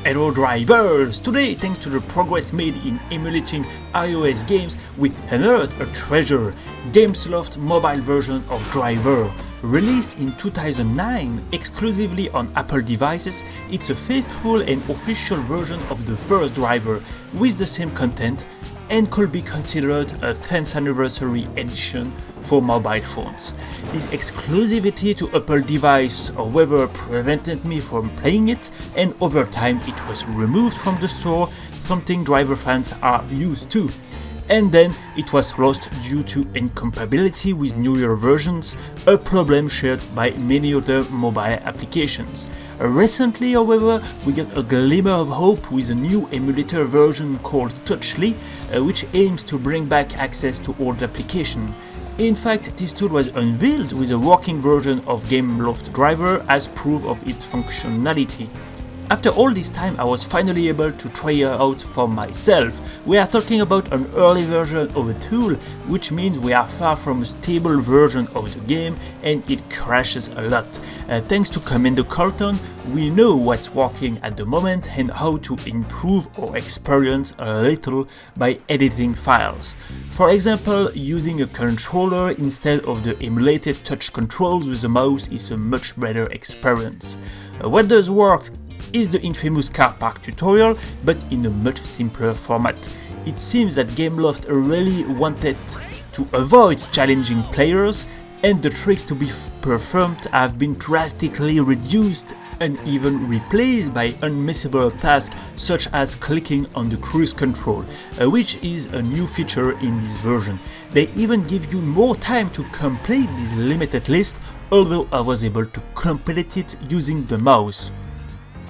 Hello drivers! Today, thanks to the progress made in emulating iOS games, we unearthed a treasure, Gameloft mobile version of Driver. Released in 2009 exclusively on Apple devices, it's a faithful and official version of the first Driver, with the same content, and could be considered a 10th anniversary edition for mobile phones. This exclusivity to Apple device, however, prevented me from playing it, and over time it was removed from the store, something Driver fans are used to. And then it was lost due to incompatibility with newer versions, a problem shared by many other mobile applications. Recently, however, we got a glimmer of hope with a new emulator version called Touchly, which aims to bring back access to old applications. In fact, this tool was unveiled with a working version of Gameloft Driver as proof of its functionality. After all this time, I was finally able to try it out for myself. We are talking about an early version of a tool, which means we are far from a stable version of the game and it crashes a lot. Thanks to Commando Carlton, we know what's working at the moment and how to improve our experience a little by editing files. For example, using a controller instead of the emulated touch controls with a mouse is a much better experience. What does work is the infamous car park tutorial, but in a much simpler format. It seems that Gameloft really wanted to avoid challenging players, and the tricks to be performed have been drastically reduced and even replaced by unmissable tasks such as clicking on the cruise control, which is a new feature in this version. They even give you more time to complete this limited list, although I was able to complete it using the mouse.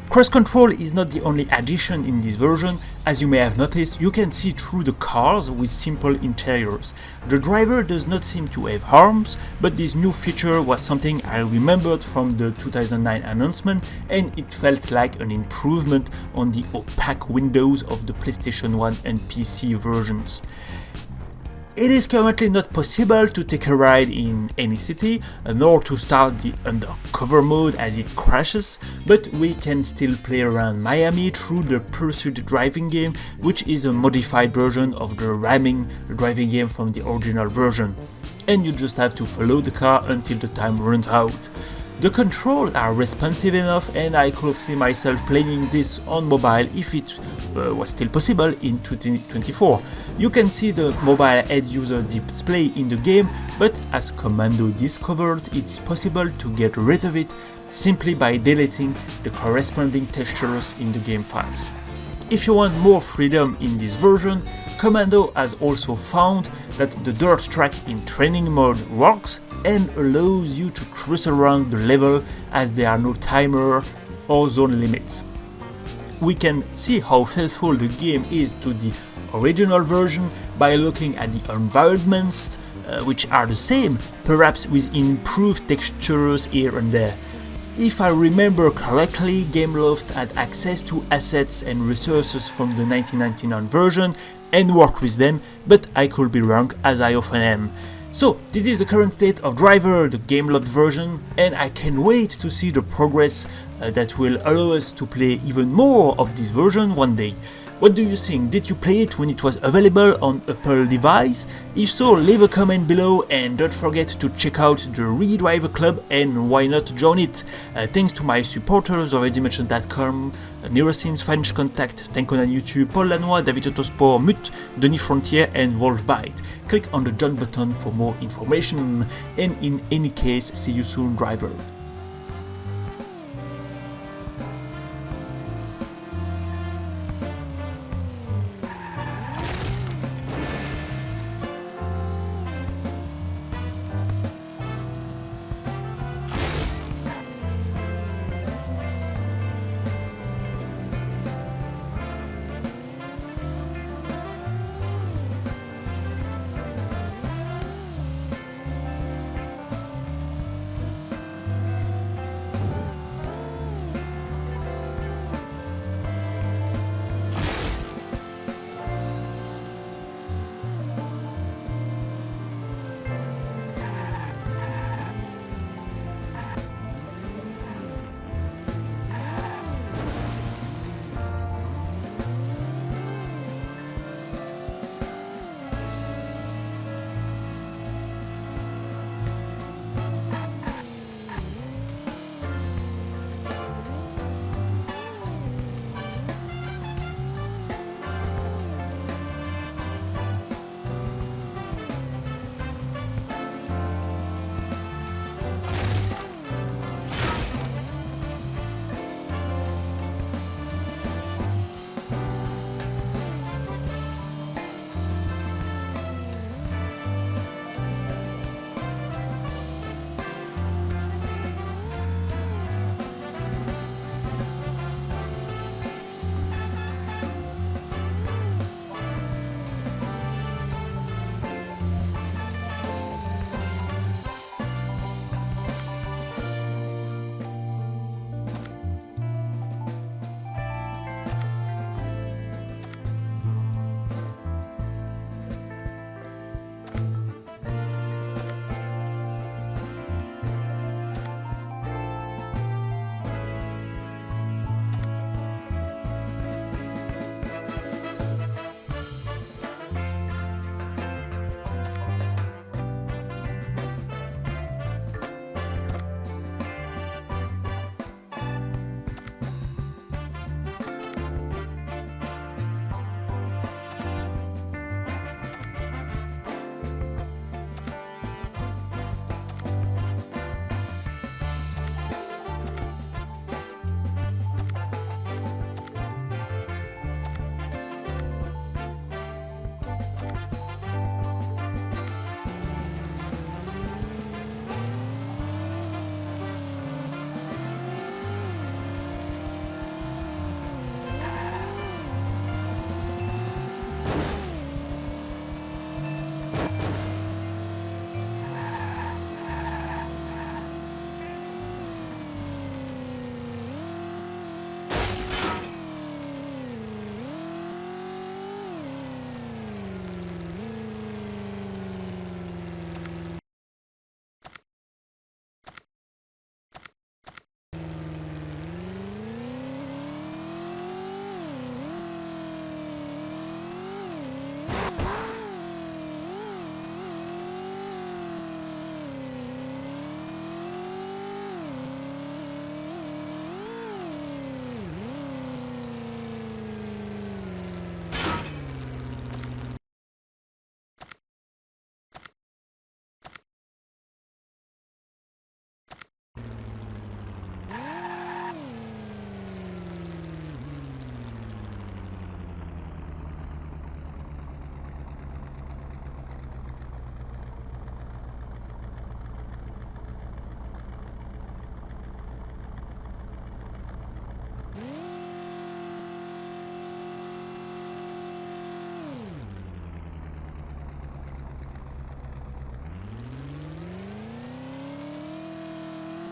Cruise control is not the only addition in this version. As you may have noticed, you can see through the cars with simple interiors. The driver does not seem to have arms, but this new feature was something I remembered from the 2009 announcement, and it felt like an improvement on the opaque windows of the PlayStation 1 and PC versions. It is currently not possible to take a ride in any city, nor to start the undercover mode as it crashes, but we can still play around Miami through the Pursuit driving game, which is a modified version of the ramming driving game from the original version. And you just have to follow the car until the time runs out. The controls are responsive enough, and I could see myself playing this on mobile if it was still possible in 2024. You can see the mobile head user display in the game, but as Commando discovered, it's possible to get rid of it simply by deleting the corresponding textures in the game files. If you want more freedom in this version, Commando has also found that the dirt track in training mode works and allows you to cruise around the level as there are no timer or zone limits. We can see how faithful the game is to the original version by looking at the environments, which are the same, perhaps with improved textures here and there. If I remember correctly, Gameloft had access to assets and resources from the 1999 version and worked with them, but I could be wrong, as I often am. So, this is the current state of Driver, the Gameloft version, and I can wait to see the progress that will allow us to play even more of this version one day. What do you think? Did you play it when it was available on Apple device? If so, leave a comment below and don't forget to check out the Redriver Club and why not join it. Thanks to my supporters already mentioned.com, Neurosins, French Contact, Tenkonan YouTube, Paul Lanois, David Autosport, Mut, Denis Frontier and Wolfbite. Click on the join button for more information, and in any case, see you soon, driver.